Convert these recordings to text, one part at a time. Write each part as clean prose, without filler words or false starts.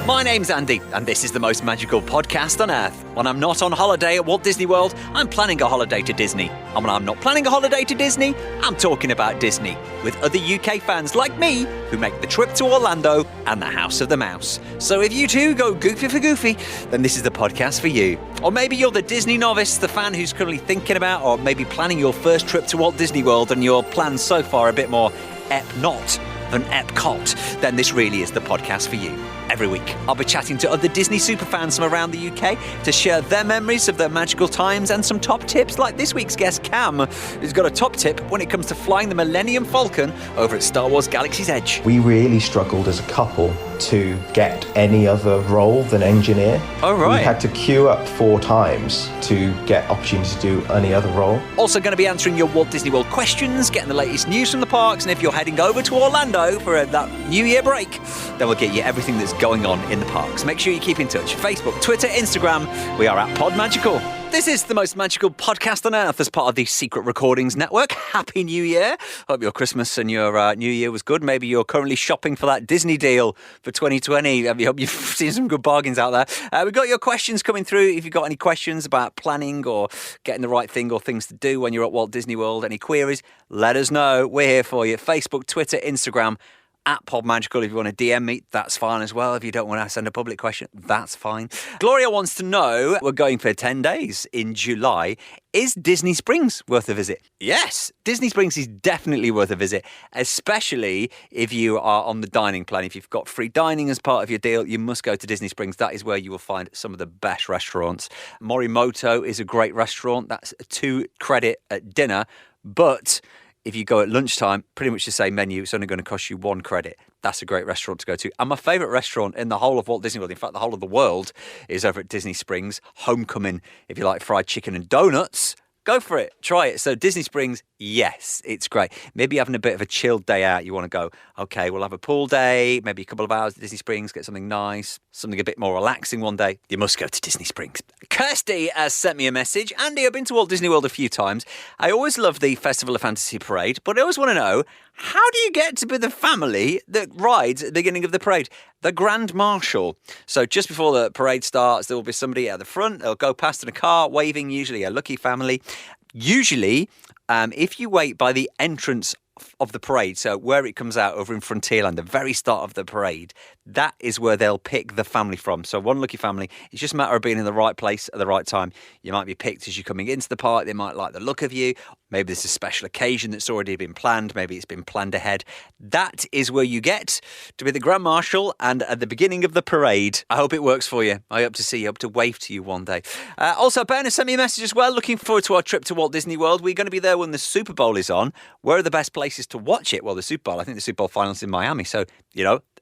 My name's Andy, and this is the most magical podcast on Earth. When I'm not on holiday at Walt Disney World, I'm planning a holiday to Disney. And when I'm not planning a holiday to Disney, I'm talking about Disney with other UK fans like me who make the trip to Orlando and the House of the Mouse. So if you too go goofy for goofy, then this is the podcast for you. Or maybe you're the Disney novice, the fan who's currently thinking about or maybe planning your first trip to Walt Disney World and your plans so far are a bit more ep-not than Epcot, then this really is the podcast for you. Every week, I'll be chatting to other Disney superfans from around the UK to share their memories of their magical times and some top tips, like this week's guest, Cam, who's got a top tip when it comes to flying the Millennium Falcon over at Star Wars Galaxy's Edge. We really struggled as a couple to get any other role than engineer. Oh, right. We had to queue up 4 times to get opportunity to do any other role. Also going to be answering your Walt Disney World questions, getting the latest news from the parks, and if you're heading over to Orlando for that New Year break, then we'll get you everything that's going on in the parks. Make sure you keep in touch. Facebook, Twitter, Instagram. We are at PodMagical. This is the most magical podcast on Earth as part of the Secret Recordings Network. Happy New Year. Hope your Christmas and your New Year was good. Maybe you're currently shopping for that Disney deal for 2020. I hope you've seen some good bargains out there. We've got your questions coming through. If you've got any questions about planning or getting the right thing or things to do when you're at Walt Disney World, any queries, let us know. We're here for you. Facebook, Twitter, Instagram. At PodMagical, if you want to DM me, that's fine as well. If you don't want to send a public question, that's fine. Gloria wants to know, we're going for 10 days in July. Is Disney Springs worth a visit? Yes, Disney Springs is definitely worth a visit, especially if you are on the dining plan. If you've got free dining as part of your deal, you must go to Disney Springs. That is where you will find some of the best restaurants. Morimoto is a great restaurant. That's a 2 credit at dinner, but if you go at lunchtime, pretty much the same menu, it's only going to cost you 1 credit. That's a great restaurant to go to. And my favourite restaurant in the whole of Walt Disney World, in fact, the whole of the world, is over at Disney Springs. Homecoming, if you like fried chicken and donuts, go for it. Try it. So Disney Springs, yes, it's great. Maybe having a bit of a chilled day out. You want to go, okay, we'll have a pool day, maybe a couple of hours at Disney Springs, get something nice, something a bit more relaxing one day. You must go to Disney Springs. Kirsty has sent me a message. Andy, I've been to Walt Disney World a few times. I always love the Festival of Fantasy Parade, but I always want to know, how do you get to be the family that rides at the beginning of the parade? The Grand Marshal. So just before the parade starts, there will be somebody at the front. They'll go past in a car, waving, usually a lucky family. Usually, if you wait by the entrance of the parade, so where it comes out over in Frontierland, the very start of the parade, that is where they'll pick the family from. So one lucky family, it's just a matter of being in the right place at the right time. You might be picked as you're coming into the park. They might like the look of you. Maybe there's a special occasion that's already been planned. Maybe it's been planned ahead. That is where you get to be the Grand Marshal and at the beginning of the parade. I hope it works for you. I hope to see you, I hope to wave to you one day. Also, Ben has sent me a message as well. Looking forward to our trip to Walt Disney World. We're going to be there when the Super Bowl is on. Where are the best places to watch it? Well, the Super Bowl, I think the Super Bowl final's in Miami. So,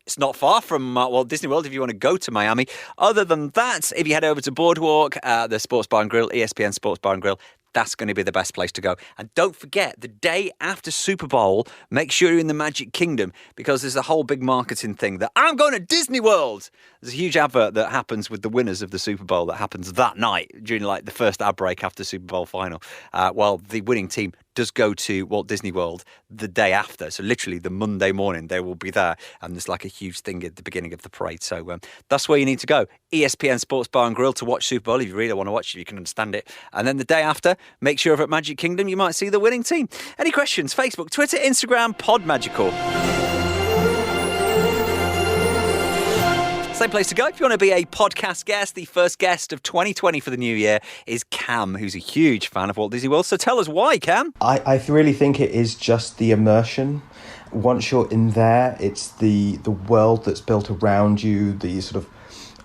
it's not far from Walt Disney World if you want to go to Miami. Other than that, if you head over to Boardwalk, the Sports Bar and Grill, ESPN Sports Bar and Grill, that's going to be the best place to go. And don't forget, the day after Super Bowl, make sure you're in the Magic Kingdom, because there's a whole big marketing thing that I'm going to Disney World. There's a huge advert that happens with the winners of the Super Bowl that happens that night during like the first ad break after Super Bowl final. While the winning team does go to Walt Disney World the day after. So literally the Monday morning, they will be there. And there's like a huge thing at the beginning of the parade. So that's where you need to go. ESPN Sports Bar and Grill to watch Super Bowl. If you really want to watch it, you can understand it. And then the day after, make sure over at Magic Kingdom, you might see the winning team. Any questions? Facebook, Twitter, Instagram, PodMagical. Same place to go. If you want to be a podcast guest, the first guest of 2020 for the new year is Cam, who's a huge fan of Walt Disney World. So tell us why, Cam. I really think it is just the immersion. Once you're in there, it's the world that's built around you, the sort of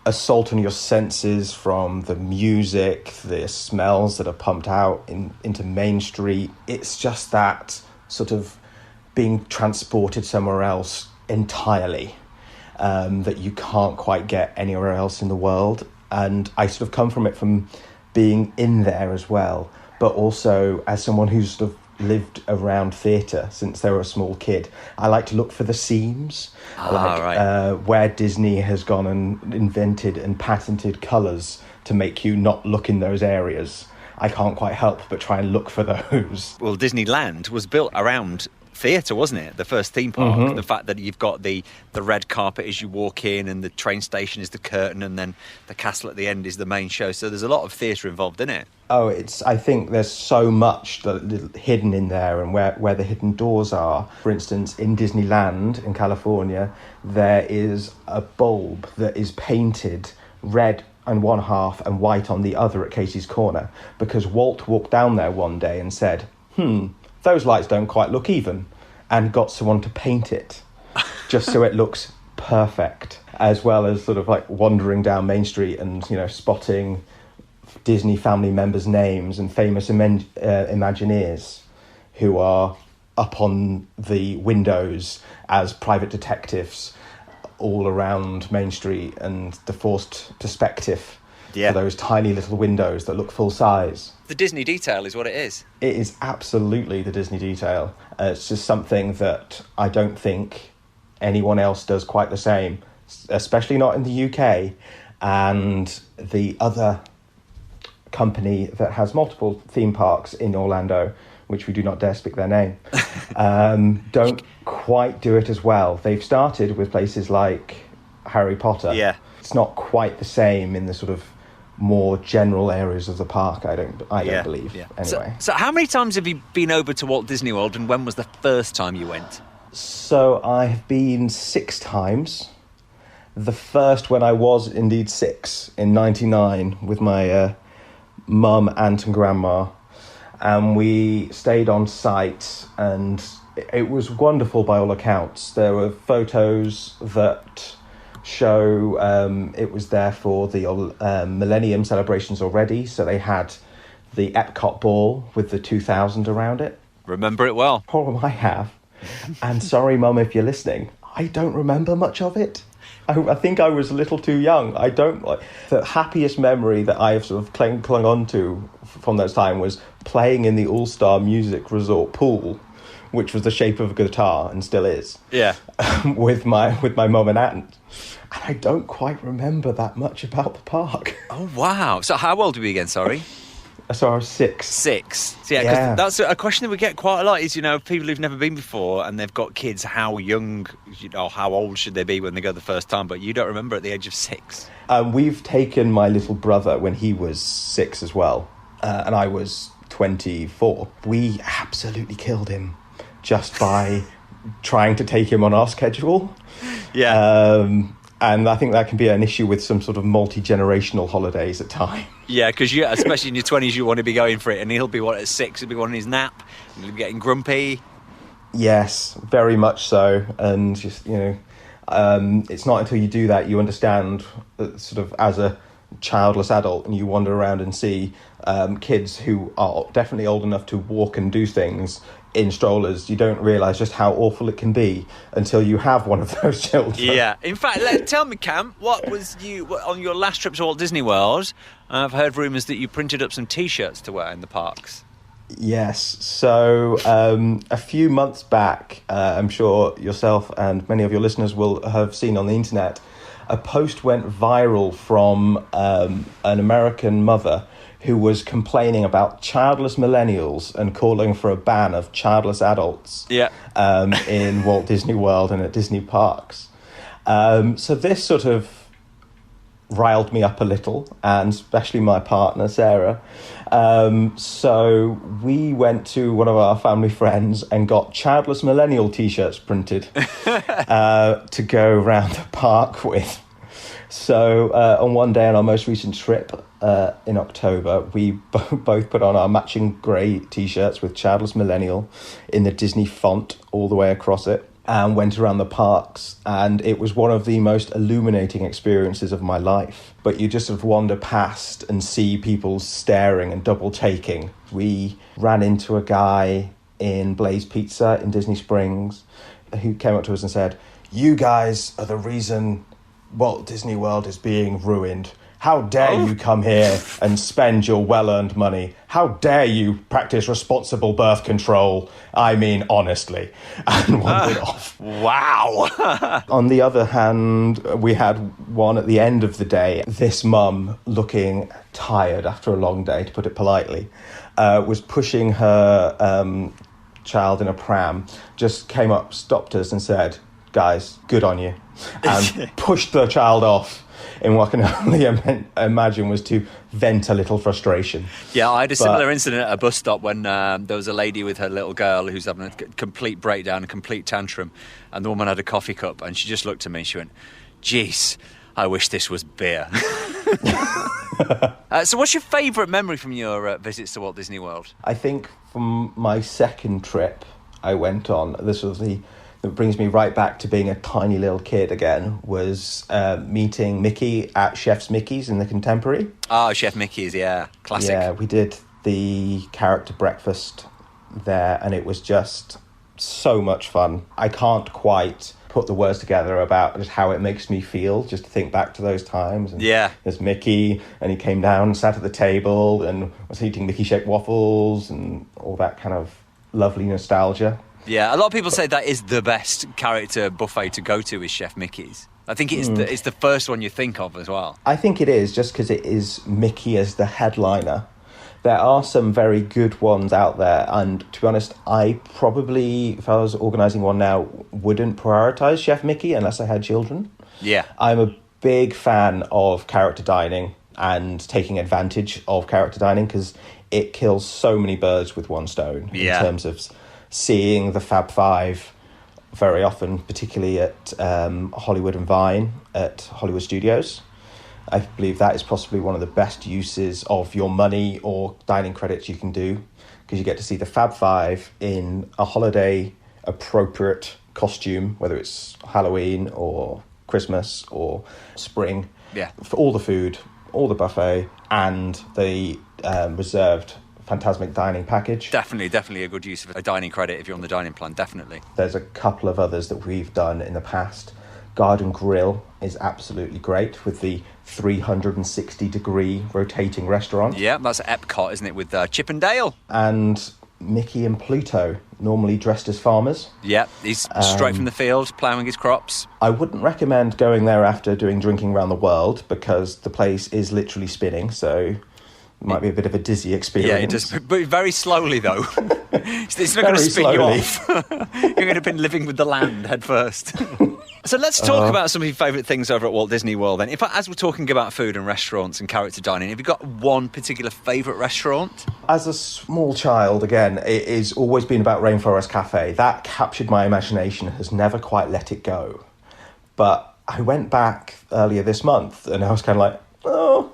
assault on your senses from the music, the smells that are pumped out into Main Street. It's just that sort of being transported somewhere else entirely. That you can't quite get anywhere else in the world. And I sort of come from it from being in there as well, but also as someone who's sort of lived around theatre since they were a small kid. I like to look for the seams, where Disney has gone and invented and patented colours to make you not look in those areas. I can't quite help but try and look for those. Well, Disneyland was built around theatre, wasn't it? The first theme park. The fact that you've got the red carpet as you walk in, and the train station is the curtain, and then the castle at the end is the main show. So there's a lot of theatre involved in it. Oh, I think there's so much hidden in there, and where the hidden doors are. For instance, in Disneyland in California, there is a bulb that is painted red on one half and white on the other at Casey's Corner, because Walt walked down there one day and said, those lights don't quite look even, and got someone to paint it just so it looks perfect, as well as sort of like wandering down Main Street and, you know, spotting Disney family members' names and famous Imagineers who are up on the windows as private detectives all around Main Street, and the forced perspective for those tiny little windows that look full size. The Disney detail is what it is. It is absolutely the Disney detail. It's just something that I don't think anyone else does quite the same, especially not in the UK. And the other company that has multiple theme parks in Orlando, which we do not dare speak their name, don't quite do it as well. They've started with places like Harry Potter. Yeah. It's not quite the same in the sort of more general areas of the park, I don't believe. Yeah. Anyway. So how many times have you been over to Walt Disney World, and when was the first time you went? So I have been 6 times. The first when I was indeed 6, in 99, with my mum, aunt and grandma. And we stayed on site, and it was wonderful by all accounts. There were photos that show it was there for the Millennium celebrations already. So they had the Epcot ball with the 2000 around it. Remember it well. Oh, I have. And sorry, Mum, if you're listening, I don't remember much of it. I think I was a little too young. The happiest memory that I have sort of clung on to from that time was playing in the All-Star Music Resort pool, which was the shape of a guitar and still is. Yeah. with my mum and aunt. And I don't quite remember that much about the park. Oh, wow. So how old were you again, sorry? So I was 6. 6. So yeah, because that's a question that we get quite a lot is, you know, people who've never been before and they've got kids, how young, you know, how old should they be when they go the first time? But you don't remember at the age of 6. We've taken my little brother when he was 6 as well. And I was 24. We absolutely killed him just by trying to take him on our schedule. Yeah. And I think that can be an issue with some sort of multi-generational holidays at times. Yeah, because especially in your 20s, you want to be going for it. And he'll be, at 6? He'll be wanting his nap. He'll be getting grumpy. Yes, very much so. And just, you know, it's not until you do that you understand that sort of as a childless adult and you wander around and see kids who are definitely old enough to walk and do things in strollers, you don't realise just how awful it can be until you have one of those children. Yeah. In fact, tell me, Cam, what was on your last trip to Walt Disney World? I've heard rumours that you printed up some T-shirts to wear in the parks. Yes. So a few months back, I'm sure yourself and many of your listeners will have seen on the internet, a post went viral from an American mother who was complaining about childless millennials and calling for a ban of childless adults in Walt Disney World and at Disney parks. So this sort of riled me up a little, and especially my partner, Sarah. So we went to one of our family friends and got childless millennial T-shirts printed to go around the park with. So on one day on our most recent trip in October, we both put on our matching grey T-shirts with Childless Millennial in the Disney font all the way across it, and went around the parks, and it was one of the most illuminating experiences of my life. But you just sort of wander past and see people staring and double taking. We ran into a guy in Blaze Pizza in Disney Springs who came up to us and said, "You guys are the reason Walt Disney World is being ruined. How dare you come here and spend your well-earned money? How dare you practice responsible birth control? I mean, honestly." And wandered off. Wow. On the other hand, we had one at the end of the day. This mum, looking tired after a long day, to put it politely, was pushing her child in a pram, just came up, stopped us and said, "Guys, good on you," and pushed the child off in what I can only imagine was to vent a little frustration. Yeah, I had a similar incident at a bus stop when there was a lady with her little girl who's having a complete breakdown, a complete tantrum, and the woman had a coffee cup, and she just looked at me and she went, "Jeez, I wish this was beer." So what's your favourite memory from your visits to Walt Disney World? I think from my second trip I went on, that brings me right back to being a tiny little kid again, was meeting Mickey at Chef's Mickey's in the Contemporary. Oh, Chef Mickey's, yeah. Classic. Yeah, we did the character breakfast there, and it was just so much fun. I can't quite put the words together about just how it makes me feel, just to think back to those times. And yeah. There's Mickey, and he came down and sat at the table and was eating Mickey-shaped waffles and all that kind of lovely nostalgia. Yeah, a lot of people say that is the best character buffet to go to is Chef Mickey's. I think it's the first one you think of as well. I think it is, just because it is Mickey as the headliner. There are some very good ones out there, and to be honest, I probably, if I was organising one now, wouldn't prioritise Chef Mickey unless I had children. Yeah. I'm a big fan of character dining and taking advantage of character dining, because it kills so many birds with one stone in terms of seeing the Fab Five very often, particularly at Hollywood and Vine at Hollywood Studios. I believe that is possibly one of the best uses of your money or dining credits you can do, because you get to see the Fab Five in a holiday appropriate costume, whether it's Halloween or Christmas or spring. Yeah. For all the food, all the buffet, and the reserved Fantasmic dining package. Definitely a good use of a dining credit if you're on the dining plan, definitely. There's a couple of others that we've done in the past. Garden Grill is absolutely great with the 360-degree rotating restaurant. Yeah, that's Epcot, isn't it, with Chip and Dale? And Mickey and Pluto, normally dressed as farmers. Yeah, he's straight from the field, ploughing his crops. I wouldn't recommend going there after doing Drinking Around the World, because the place is literally spinning, so it might be a bit of a dizzy experience. Yeah, it does, but very slowly, though. It's not going to spin you off. You're going to end up living with the land head first. So let's talk about some of your favourite things over at Walt Disney World then. In fact, as we're talking about food and restaurants and character dining, have you got one particular favourite restaurant? As a small child, again, it has always been about Rainforest Cafe. That captured my imagination, has never quite let it go. But I went back earlier this month and I was kind of like, oh,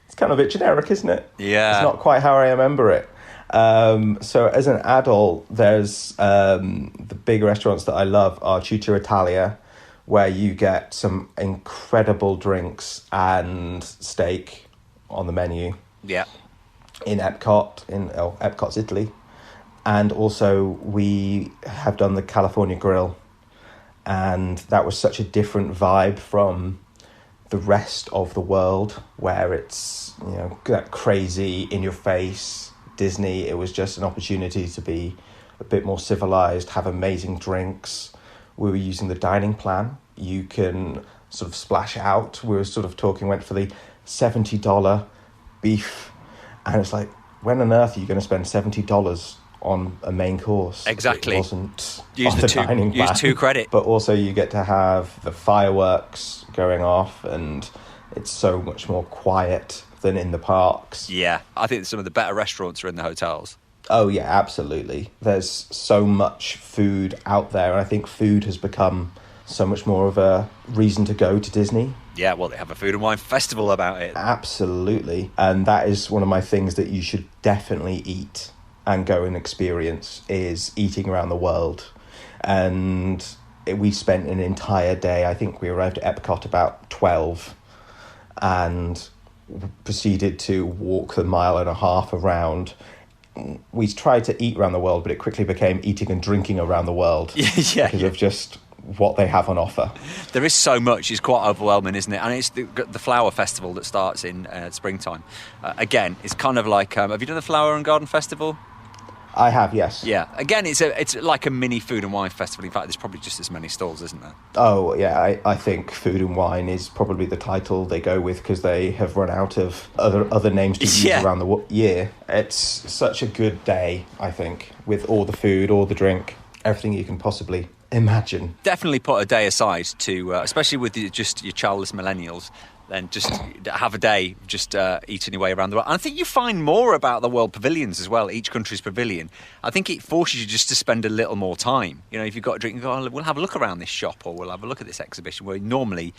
it's kind of a bit generic, isn't it? Yeah. It's not quite how I remember it. So as an adult, there's the big restaurants that I love are Tutto Italia, where you get some incredible drinks and steak on the menu. Yeah. In Epcot, Epcot's Italy. And also we have done the California Grill. And that was such a different vibe from the rest of the world, where it's, that crazy, in-your-face Disney. It was just an opportunity to be a bit more civilized, have amazing drinks. We were using the dining plan. You can sort of splash out. We were sort of went for the $70 beef. And it's like, when on earth are you going to spend $70 on a main course? Exactly. It wasn't use on the dining plan. Use 2 credit. But also you get to have the fireworks going off, and it's so much more quiet than in the parks. Yeah, I think some of the better restaurants are in the hotels. Oh, yeah, absolutely. There's so much food out there, and I think food has become so much more of a reason to go to Disney. Yeah, well, they have a food and wine festival about it. Absolutely. And that is one of my things that you should definitely eat and go and experience, is eating around the world. And we spent an entire day, I think we arrived at Epcot about 12, and proceeded to walk the 1.5 miles around. We tried to eat around the world, but it quickly became eating and drinking around the world. Because of just what they have on offer. There is so much. It's quite overwhelming, isn't it? And it's the flower festival that starts in springtime. Again, it's kind of like, have you done the flower and garden festival? I have, yes. Yeah. Again, it's like a mini food and wine festival. In fact, there's probably just as many stalls, isn't there? Oh, yeah, I think food and wine is probably the title they go with because they have run out of other names to use around the year. It's such a good day, I think, with all the food, all the drink, everything you can possibly imagine. Definitely put a day aside to, especially with just your childless millennials, then just have a day just eating your way around the world. And I think you find more about the world pavilions as well, each country's pavilion. I think it forces you just to spend a little more time. You know, if you've got a drink, you go, oh, we'll have a look around this shop, or we'll have a look at this exhibition, where normally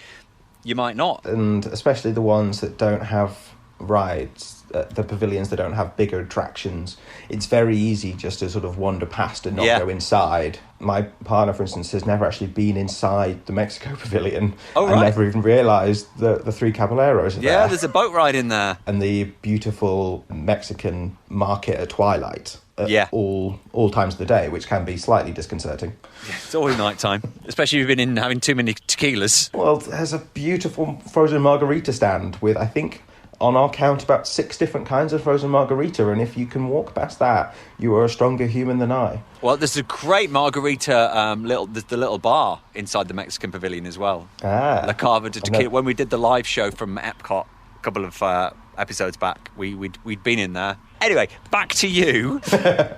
you might not. And especially the ones that don't have rides, the pavilions that don't have bigger attractions, it's very easy just to sort of wander past and not go inside. My partner, for instance, has never actually been inside the Mexico pavilion and never even realised the Three Caballeros are there. Yeah, there's a boat ride in there. And the beautiful Mexican market at twilight at all times of the day, which can be slightly disconcerting. Yeah, it's always night time, especially if you've been in having too many tequilas. Well, there's a beautiful frozen margarita stand with, I think, on our count, about 6 different kinds of frozen margarita, and if you can walk past that, you are a stronger human than I. Well, there's a great margarita, the little bar inside the Mexican pavilion as well. La Cava de Tequila. When we did the live show from Epcot a couple of episodes back, we'd been in there. Anyway, back to you.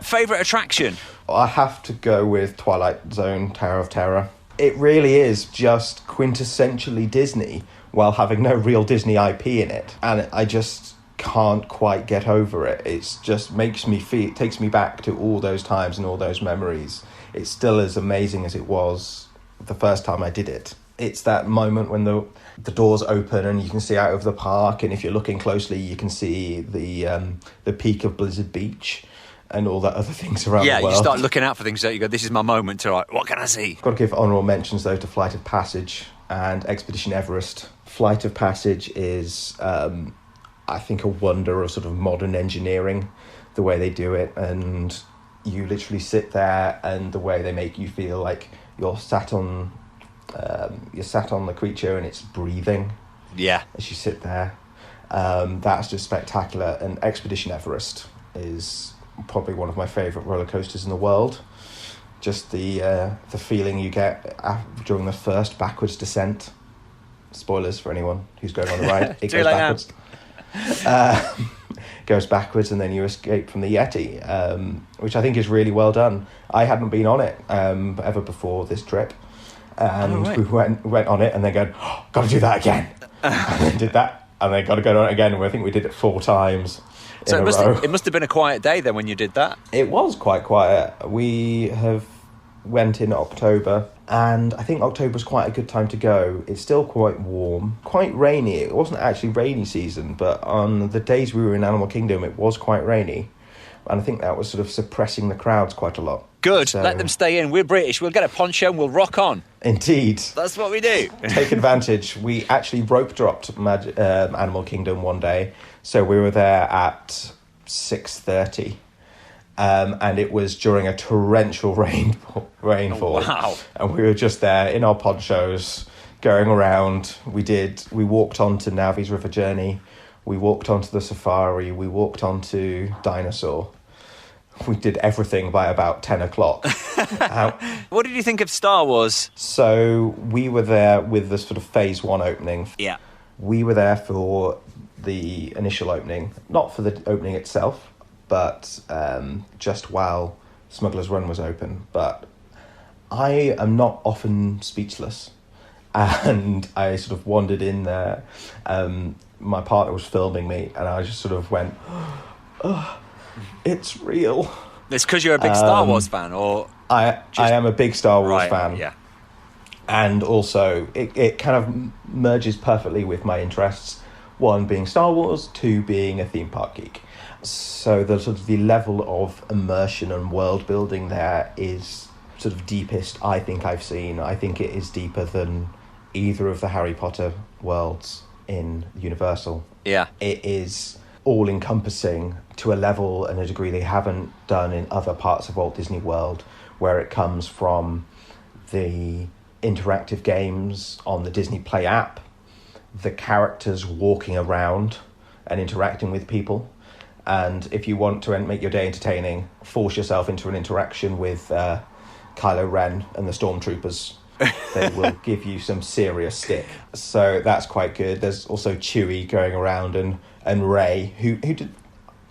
Favourite attraction? I have to go with Twilight Zone Tower of Terror. It really is just quintessentially Disney, while having no real Disney IP in it. And I just can't quite get over it. It just makes me feel, it takes me back to all those times and all those memories. It's still as amazing as it was the first time I did it. It's that moment when the doors open and you can see out of the park, and if you're looking closely, you can see the peak of Blizzard Beach and all that other things around the world. Yeah, you start looking out for things, don't you? Go, this is my moment to, like, what can I see? Got to give honourable mentions, though, to Flight of Passage and Expedition Everest. Flight of Passage is, I think, a wonder of sort of modern engineering, the way they do it. And you literally sit there, and the way they make you feel like you're sat on the creature and it's breathing. Yeah. As you sit there. That's just spectacular. And Expedition Everest is probably one of my favourite roller coasters in the world. Just the feeling you get during the first backwards descent. Spoilers for anyone who's going on the ride. It goes backwards. Goes backwards, and then you escape from the Yeti, which I think is really well done. I hadn't been on it ever before this trip, and we went on it, and then going, oh, got to do that again. And then did that, and then got to go on it again. And I think we did it 4 times. So it must have been a quiet day then when you did that. It was quite quiet. We went in October, and I think October's quite a good time to go. It's still quite warm, quite rainy. It wasn't actually rainy season, but on the days we were in Animal Kingdom, it was quite rainy, and I think that was sort of suppressing the crowds quite a lot. Good, so, let them stay in. We're British, we'll get a poncho and we'll rock on. Indeed. That's what we do. Take advantage. We actually rope dropped Animal Kingdom one day, so we were there at 6:30. And it was during a torrential rainfall. Oh, wow. And we were just there in our ponchos, going around. We walked onto Navi's River Journey. We walked onto the safari. We walked onto Dinosaur. We did everything by about 10 o'clock. What did you think of Star Wars? So we were there with the sort of phase 1 opening. Yeah. We were there for the initial opening, not for the opening itself, but just while Smugglers Run was open. But I am not often speechless, and I sort of wandered in there. My partner was filming me, and I just sort of went, oh, it's real. It's because you're a big Star Wars fan, or... I am a big Star Wars fan. Yeah. And also, it kind of merges perfectly with my interests. 1 being Star Wars, 2 being a theme park geek. So the sort of the level of immersion and world building there is sort of deepest I think I've seen. I think it is deeper than either of the Harry Potter worlds in Universal. Yeah. It is all encompassing to a level and a degree they haven't done in other parts of Walt Disney World, where it comes from the interactive games on the Disney Play app, the characters walking around and interacting with people, And if you want to make your day entertaining, force yourself into an interaction with Kylo Ren and the Stormtroopers. They will give you some serious stick. So that's quite good. There's also Chewie going around and Rey, who did...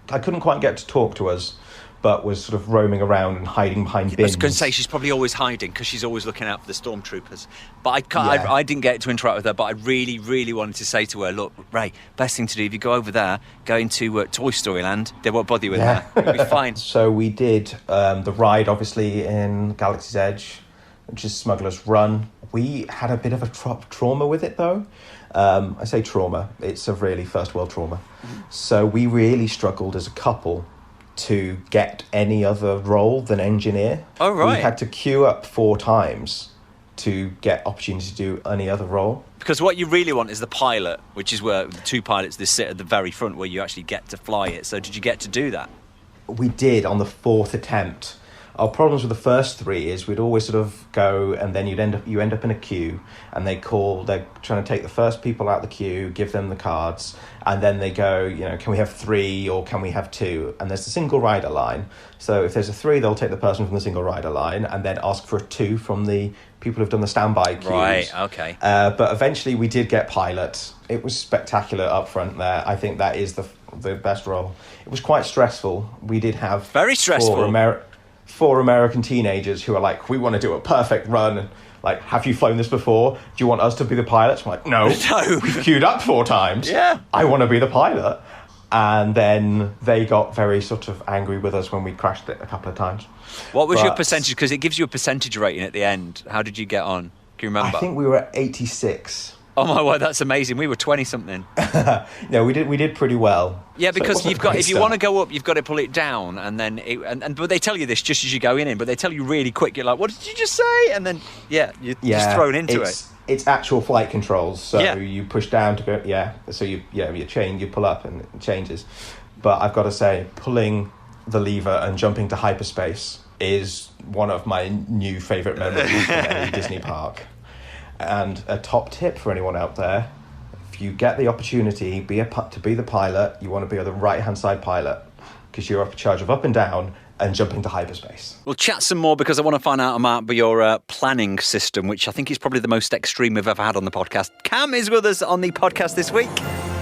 I couldn't quite get to talk to us, but was sort of roaming around and hiding behind bins. I was going to say she's probably always hiding because she's always looking out for the stormtroopers. But I didn't get to interact with her, but I really, really wanted to say to her, look, Ray, best thing to do, if you go over there, go into Toy Story Land, they won't bother you with that. It'll be fine. So we did the ride, obviously, in Galaxy's Edge, which is Smugglers Run. We had a bit of a trauma with it, though. I say trauma, it's a really first world trauma. So we really struggled as a couple to get any other role than engineer. Oh, right. We had to queue up 4 times to get opportunity to do any other role. Because what you really want is the pilot, which is where the 2 pilots they sit at the very front where you actually get to fly it. So did you get to do that? We did on the 4th attempt. Our problems with the first 3 is we'd always sort of go, and then you end up in a queue, and they're trying to take the first people out the queue, give them the cards, and then they go, can we have 3 or can we have 2? And there's the single rider line. So if there's a 3, they'll take the person from the single rider line and then ask for a 2 from the people who've done the standby queues. Right, okay. But eventually we did get pilot. It was spectacular up front there. I think that is the best role. It was quite stressful. We did have... Very stressful. 4 American teenagers who are like, we want to do a perfect run. Like, have you flown this before? Do you want us to be the pilots? I'm like, no. We've queued up 4 times. Yeah. I want to be the pilot. And then they got very sort of angry with us when we crashed it a couple of times. What was your percentage? Because it gives you a percentage rating at the end. How did you get on? Can you remember? I think we were at 86. Oh my word, that's amazing. We were 20-something. No, we did pretty well. Yeah, because so if you want to go up, you've got to pull it down, and then but they tell you this just as you're going in, but they tell you really quick. You're like, what did you just say? And then you're just thrown into it. It's actual flight controls, so yeah. You push down to go. So you pull up and it changes. But I've got to say, pulling the lever and jumping to hyperspace is one of my new favourite memories from any Disney park. And a top tip for anyone out there: if you get the opportunity to be the pilot, you want to be the right-hand side pilot, because you're in charge of up and down and jumping to hyperspace. We'll chat some more because I want to find out about your planning system, which I think is probably the most extreme we've ever had on the podcast. Cam is with us on the podcast this week.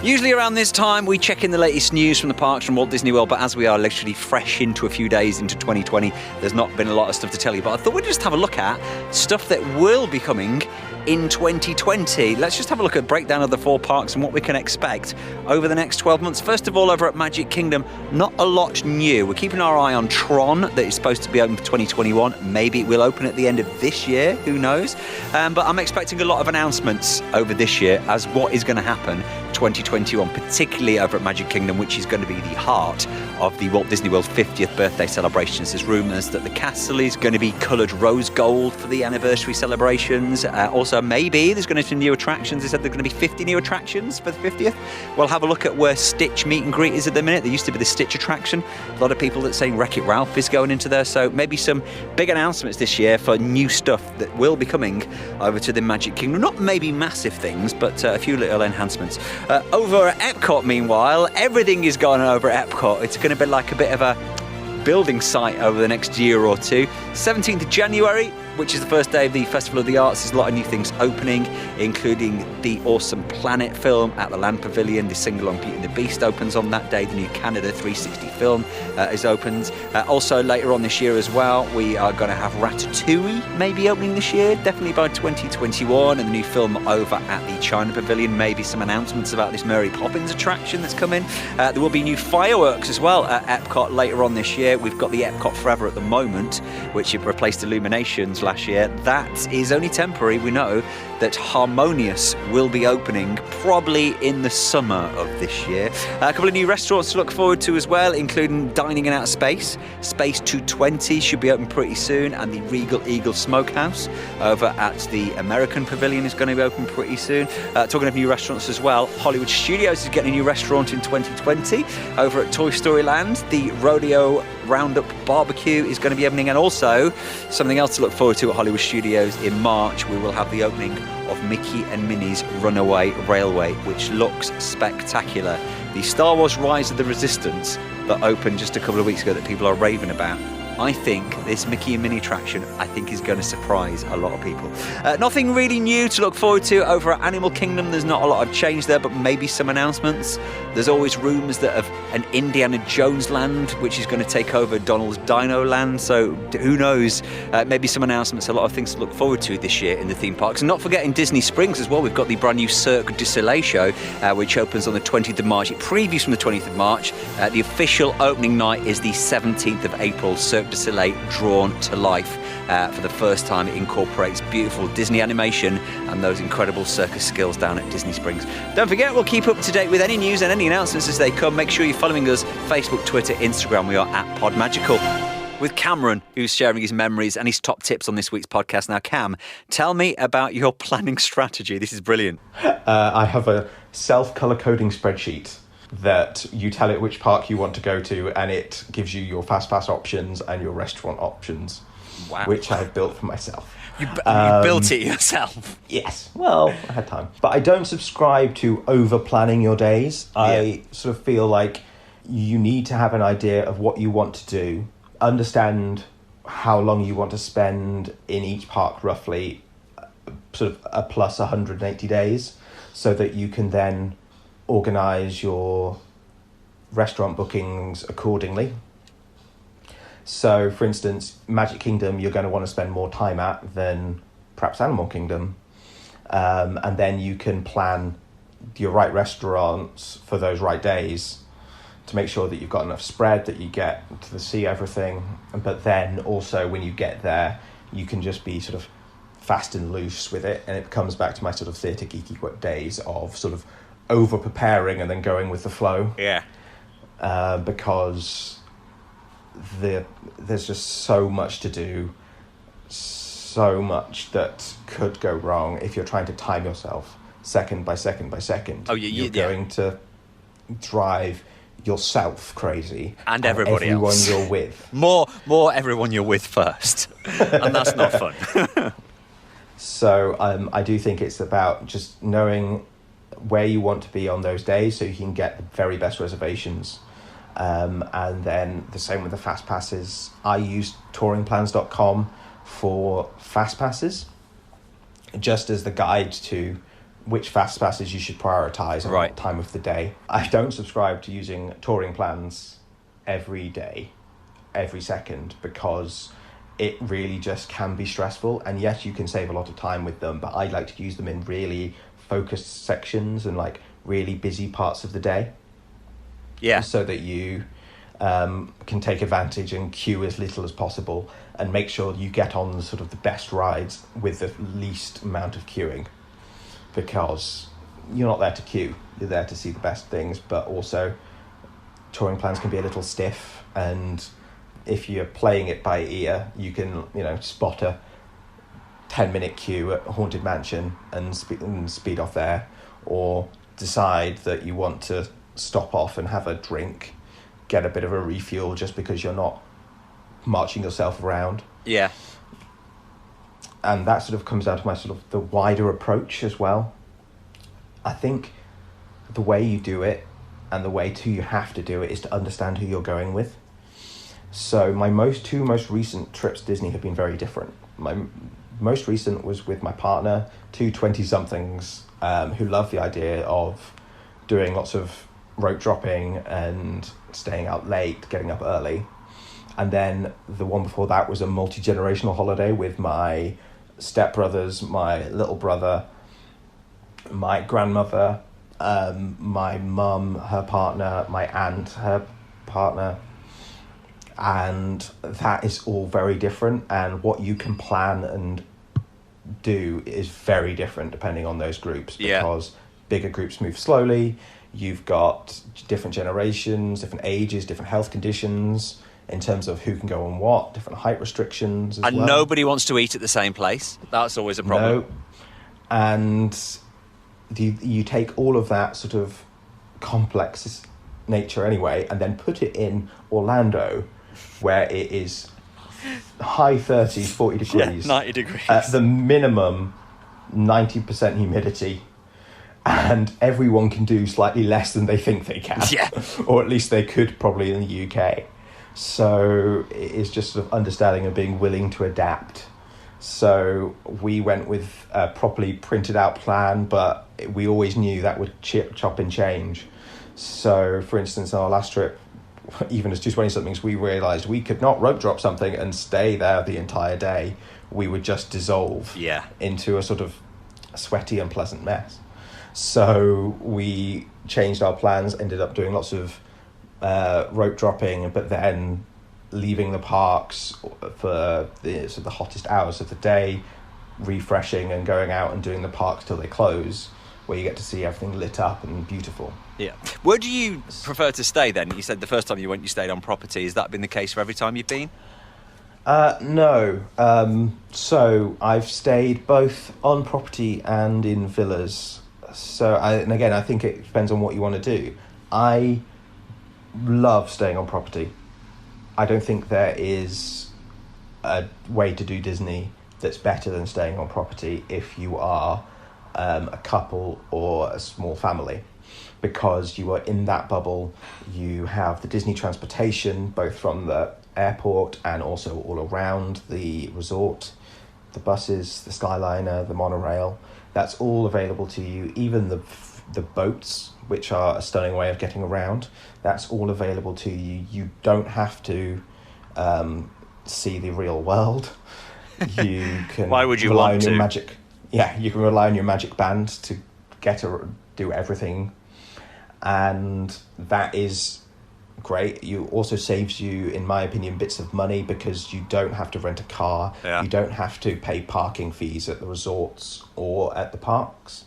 Usually around this time, we check in the latest news from the parks from Walt Disney World, but as we are literally fresh into a few days into 2020, there's not been a lot of stuff to tell you. But I thought we'd just have a look at stuff that will be coming in 2020. Let's just have a look at a breakdown of the 4 parks and what we can expect over the next 12 months. First of all, over at Magic Kingdom, not a lot new. We're keeping our eye on Tron, that is supposed to be open for 2021. Maybe it will open at the end of this year, who knows? But I'm expecting a lot of announcements over this year as what is going to happen 2021, particularly over at Magic Kingdom, which is going to be the heart of the Walt Disney World 50th birthday celebrations. There's rumours that the castle is going to be coloured rose gold for the anniversary celebrations. Also, maybe there's going to be some new attractions. They said there's going to be 50 new attractions for the 50th. We'll have a look at where Stitch meet and greet is at the minute. There used to be the Stitch attraction. A lot of people that saying Wreck-It Ralph is going into there. So maybe some big announcements this year for new stuff that will be coming over to the Magic Kingdom. Not maybe massive things, but a few little enhancements. Over at Epcot, meanwhile, everything is going over at Epcot. It's going to be like a bit of a building site over the next year or two. 17th of January, which is the first day of the Festival of the Arts. There's a lot of new things opening, including the Awesome Planet film at the Land Pavilion. The sing-along Beauty and the Beast opens on that day. The new Canada 360 film is opened. Also later on this year as well, we are going to have Ratatouille maybe opening this year, definitely by 2021, and the new film over at the China Pavilion. Maybe some announcements about this Mary Poppins attraction that's coming. There will be new fireworks as well at Epcot later on this year. We've got the Epcot Forever at the moment, which replaced Illuminations last year. That is only temporary. We know that Harmonious will be opening probably in the summer of this year. A couple of new restaurants to look forward to as well, including Dining in Outer Space. Space 220 should be open pretty soon, and the Regal Eagle Smokehouse over at the American Pavilion is going to be open pretty soon. Talking of new restaurants as well, Hollywood Studios is getting a new restaurant in 2020. Over at Toy Story Land, the Rodeo Roundup Barbecue is going to be opening, and also something else to look forward to at Hollywood Studios in March. We will have the opening of Mickey and Minnie's Runaway Railway, which looks spectacular. The Star Wars Rise of the Resistance, that opened just a couple of weeks ago that people are raving about. I think this Mickey and Minnie attraction, is going to surprise a lot of people. Nothing really new to look forward to over at Animal Kingdom. There's not a lot of change there, but maybe some announcements. There's always rumours that of an Indiana Jones land, which is going to take over Donald's Dino Land. So who knows? Maybe some announcements. A lot of things to look forward to this year in the theme parks. And not forgetting Disney Springs as well. We've got the brand new Cirque du Soleil show, which opens on the 20th of March. It previews from the 20th of March. The official opening night is the 17th of April. Cirque du Soleil drawn to life. For the first time, it incorporates beautiful Disney animation and those incredible circus skills down at Disney Springs. Don't forget, we'll keep up to date with any news and any announcements as they come. Make sure you're following us, Facebook, Twitter, Instagram. We are at PodMagical. With Cameron, who's sharing his memories and his top tips on this week's podcast. Now, Cam, tell me about your planning strategy. This is brilliant. I have a self-colour coding spreadsheet that you tell it which park you want to go to, and it gives you your fast pass options and your restaurant options. Wow. Which I've built for myself. You built it yourself? Yes. Well, I had time. But I don't subscribe to over-planning your days. I sort of feel like you need to have an idea of what you want to do, understand how long you want to spend in each park roughly, sort of a plus 180 days, so that you can then organise your restaurant bookings accordingly. So, for instance, Magic Kingdom, you're going to want to spend more time at than perhaps Animal Kingdom. And then you can plan your right restaurants for those right days to make sure that you've got enough spread, that you get to see everything. But then also when you get there, you can just be sort of fast and loose with it. And it comes back to my sort of theatre geeky days of sort of over-preparing and then going with the flow. Yeah. Because there's just so much to do, so much that could go wrong if you're trying to time yourself second by second by second. You're going to drive yourself crazy and everybody everyone else you're with. More everyone you're with first, and that's not fun. So I do think it's about just knowing where you want to be on those days so you can get the very best reservations. And then the same with the fast passes. I use touringplans.com for fast passes, just as the guide to which fast passes you should prioritize and what time of the day. I don't subscribe to using touring plans every day, every second, because it really just can be stressful. And yes, you can save a lot of time with them, but I like to use them in really focused sections and like really busy parts of the day. Yeah. So that you can take advantage and queue as little as possible and make sure you get on sort of the best rides with the least amount of queuing, because you're not there to queue, you're there to see the best things. But also touring plans can be a little stiff, and if you're playing it by ear, you can spot a 10-minute queue at Haunted Mansion and speed off there, or decide that you want to stop off and have a drink, get a bit of a refuel just because you're not marching yourself around. Yeah. And that sort of comes down to my sort of the wider approach as well. I think the way you do it and the way you have to do it is to understand who you're going with. So my two most recent trips to Disney have been very different. My most recent was with my partner, two 20-somethings who love the idea of doing lots of rope dropping and staying out late, getting up early. And then the one before that was a multi-generational holiday with my stepbrothers, my little brother, my grandmother, my mum, her partner, my aunt, her partner. And that is all very different, and what you can plan and do is very different depending on those groups, because bigger groups move slowly. You've got different generations, different ages, different health conditions in terms of who can go on what, different height restrictions as well. And nobody wants to eat at the same place. That's always a problem. No. And you take all of that sort of complex nature anyway, and then put it in Orlando, where it is high 30s, 40 degrees. Yeah, 90 degrees. At the minimum, 90% humidity. and everyone can do slightly less than they think they can. Yeah. Or at least they could probably in the UK. So it's just sort of understanding and being willing to adapt. So we went with a properly printed out plan, but we always knew that would chop and change. So, for instance, on our last trip, even as 220-somethings, we realised we could not rope drop something and stay there the entire day. We would just dissolve into a sort of sweaty, unpleasant mess. So we changed our plans, ended up doing lots of rope dropping, but then leaving the parks for the hottest hours of the day, refreshing and going out and doing the parks till they close, where you get to see everything lit up and beautiful. Yeah. Where do you prefer to stay then? You said the first time you went, you stayed on property. Has that been the case for every time you've been? No. So I've stayed both on property and in villas. So, and again, I think it depends on what you want to do. I love staying on property. I don't think there is a way to do Disney that's better than staying on property if you are a couple or a small family, because you are in that bubble. You have the Disney transportation, both from the airport and also all around the resort, the buses, the Skyliner, the monorail. That's all available to you. Even the boats, which are a stunning way of getting around, that's all available to you. You don't have to see the real world. You can Why would you rely want on your to? magic. Yeah, you can rely on your magic band to do everything, and that is great. You also saves you, in my opinion, bits of money, because you don't have to rent a car. Yeah. You don't have to pay parking fees at the resorts or at the parks.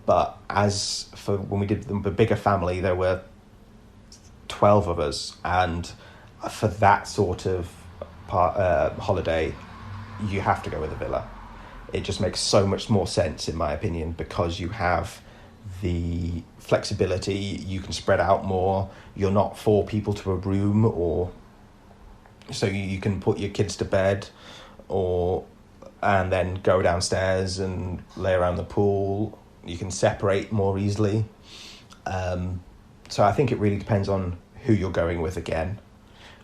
But as for when we did the bigger family, there were 12 of us, and for that sort of holiday, you have to go with a villa. It just makes so much more sense, in my opinion, because you have the flexibility. You can spread out more. You're not 4 people to a room, or so you can put your kids to bed, and then go downstairs and lay around the pool. You can separate more easily. So I think it really depends on who you're going with, again,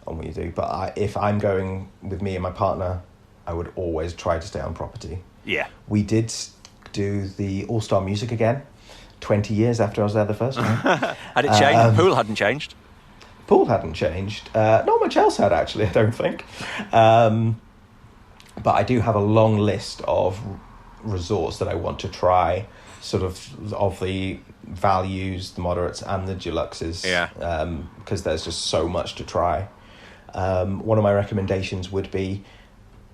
on what you do. But if I'm going with me and my partner, I would always try to stay on property. Yeah. We did do the All-Star Music again, 20 years after I was there the first time. Had it changed? Pool hadn't changed? Pool hadn't changed. Not much else had, actually, I don't think. But I do have a long list of resorts that I want to try, sort of the values, the moderates and the deluxes. Yeah. Because there's just so much to try. One of my recommendations would be,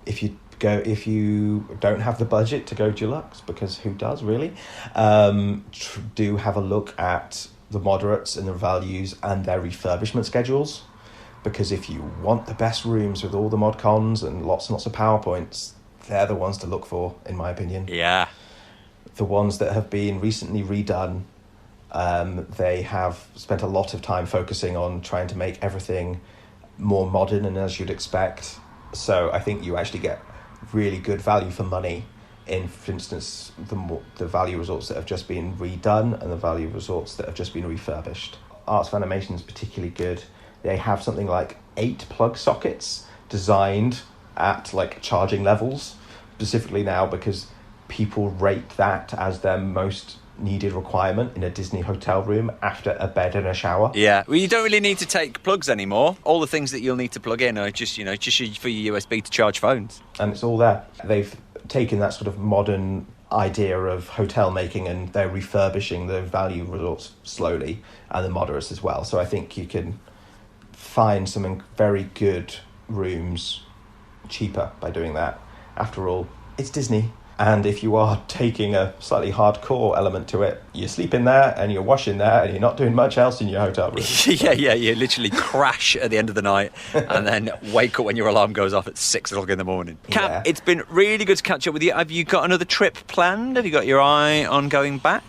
if you don't have the budget to go deluxe, because who does really, do have a look at the moderates and the values and their refurbishment schedules, because if you want the best rooms with all the mod cons and lots and lots of PowerPoints, they're the ones to look for, in my opinion. Yeah. The ones that have been recently redone, they have spent a lot of time focusing on trying to make everything more modern and as you'd expect. So I think you actually get really good value for money in, for instance, the value resorts that have just been redone and the value resorts that have just been refurbished. Arts of Animation is particularly good. They have something like 8 plug sockets designed at like charging levels, specifically now because people rate that as their most needed requirement in a Disney hotel room after a bed and a shower. Yeah, well, you don't really need to take plugs anymore. All the things that you'll need to plug in are just for your USB to charge phones. And it's all there. They've taken that sort of modern idea of hotel making and they're refurbishing the value resorts slowly, and the moderates as well. So I think you can find some very good rooms cheaper by doing that. After all, it's Disney. And if you are taking a slightly hardcore element to it, you sleep in there and you're washing there and you're not doing much else in your hotel room. Yeah, you literally crash at the end of the night and then wake up when your alarm goes off at 6 o'clock in the morning. Cap, Yeah. It's been really good to catch up with you. Have you got another trip planned? Have you got your eye on going back?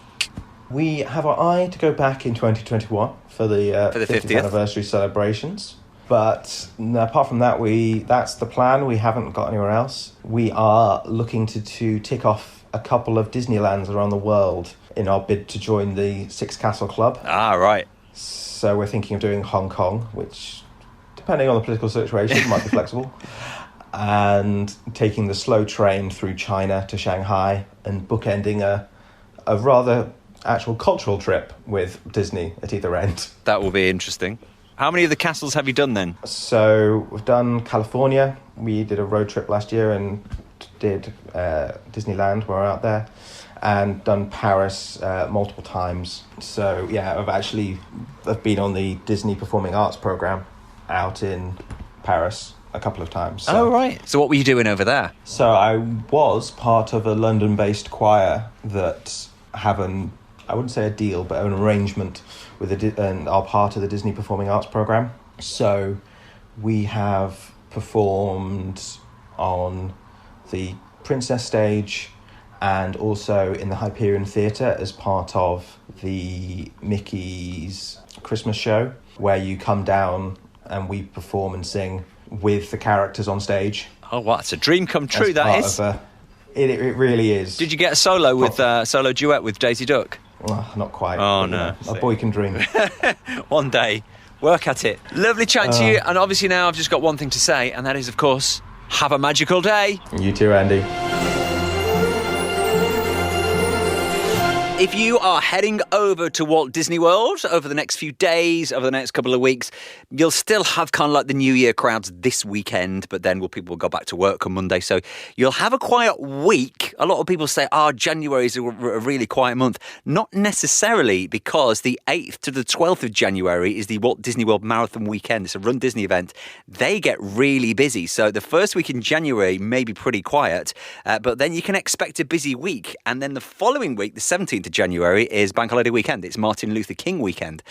We have our eye to go back in 2021 for the 50th 50th anniversary celebrations. But no, apart from that, that's the plan. We haven't got anywhere else. We are looking to tick off a couple of Disneylands around the world in our bid to join the Six Castle Club. Ah, right. So we're thinking of doing Hong Kong, which, depending on the political situation, might be flexible. And taking the slow train through China to Shanghai and bookending a rather actual cultural trip with Disney at either end. That will be interesting. How many of the castles have you done then? So we've done California. We did a road trip last year and did Disneyland. We were out there. And done Paris multiple times. So yeah, I've been on the Disney Performing Arts program out in Paris a couple of times. So. Oh, right. So what were you doing over there? So I was part of a London-based choir that have I wouldn't say a deal, but an arrangement with and are part of the Disney Performing Arts program. So we have performed on the Princess stage and also in the Hyperion Theatre as part of the Mickey's Christmas show, where you come down and we perform and sing with the characters on stage. Oh, wow. It's a dream come true, that is. It really is. Did you get a solo duet with Daisy Duck? Well, not quite. Oh, but, no. A boy can dream. One day. Work at it. Lovely chatting to you. And obviously now I've just got one thing to say, and that is, of course, have a magical day. You too, Andy. If you are heading over to Walt Disney World over the next few days, over the next couple of weeks, you'll still have kind of like the New Year crowds this weekend, but then people will go back to work on Monday. So you'll have a quiet week. A lot of people say, January is a really quiet month. Not necessarily, because the 8th to the 12th of January is the Walt Disney World Marathon weekend. It's a Run Disney event. They get really busy. So the first week in January may be pretty quiet, but then you can expect a busy week. And then the following week, the 17th of January, is Bank Holiday weekend. It's Martin Luther King weekend.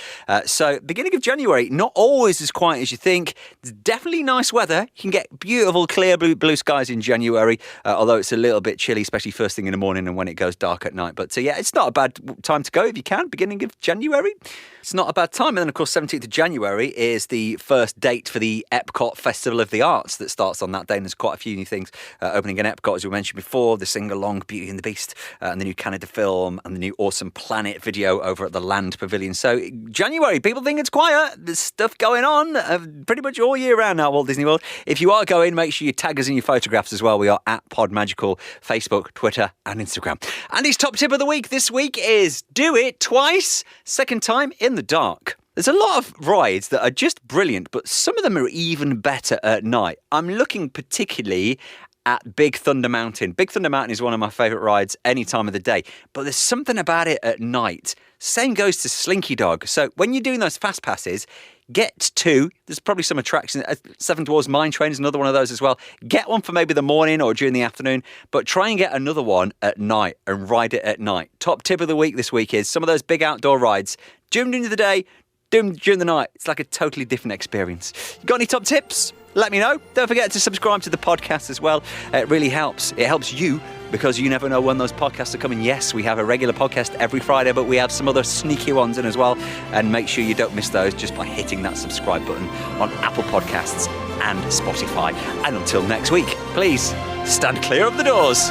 So beginning of January, not always as quiet as you think. It's definitely nice weather. You can get beautiful, clear blue skies in January, although it's a little bit chilly, especially first thing in the morning and when it goes dark at night. But yeah, it's not a bad time to go if you can. Beginning of January, it's not a bad time. And then, of course, 17th of January is the first date for the Epcot Festival of the Arts that starts on that day. And there's quite a few new things opening in Epcot, as we mentioned before. The sing-along Beauty and the Beast and the new Canada film and the new Awesome Planet video over at the Land Pavilion. So January, people think it's quiet. There's stuff going on pretty much all year round now at Walt Disney World. If you are going, make sure you tag us in your photographs as well. We are at PodMagical, Facebook, Twitter and Instagram. Andy's top tip of the week this week is do it twice, second time in the dark. There's a lot of rides that are just brilliant, but some of them are even better at night. I'm looking particularly at Big Thunder Mountain. Big Thunder Mountain is one of my favourite rides any time of the day, but there's something about it at night. Same goes to Slinky Dog. So when you're doing those fast passes, get two. There's probably some attractions. Seven Dwarfs Mine Train is another one of those as well. Get one for maybe the morning or during the afternoon, but try and get another one at night and ride it at night. Top tip of the week this week is some of those big outdoor rides. Do them during the day, do them during the night. It's like a totally different experience. You got any top tips? Let me know. Don't forget to subscribe to the podcast as well. It really helps. It helps you because you never know when those podcasts are coming. Yes, we have a regular podcast every Friday, but we have some other sneaky ones in as well. And make sure you don't miss those just by hitting that subscribe button on Apple Podcasts and Spotify. And until next week, please stand clear of the doors.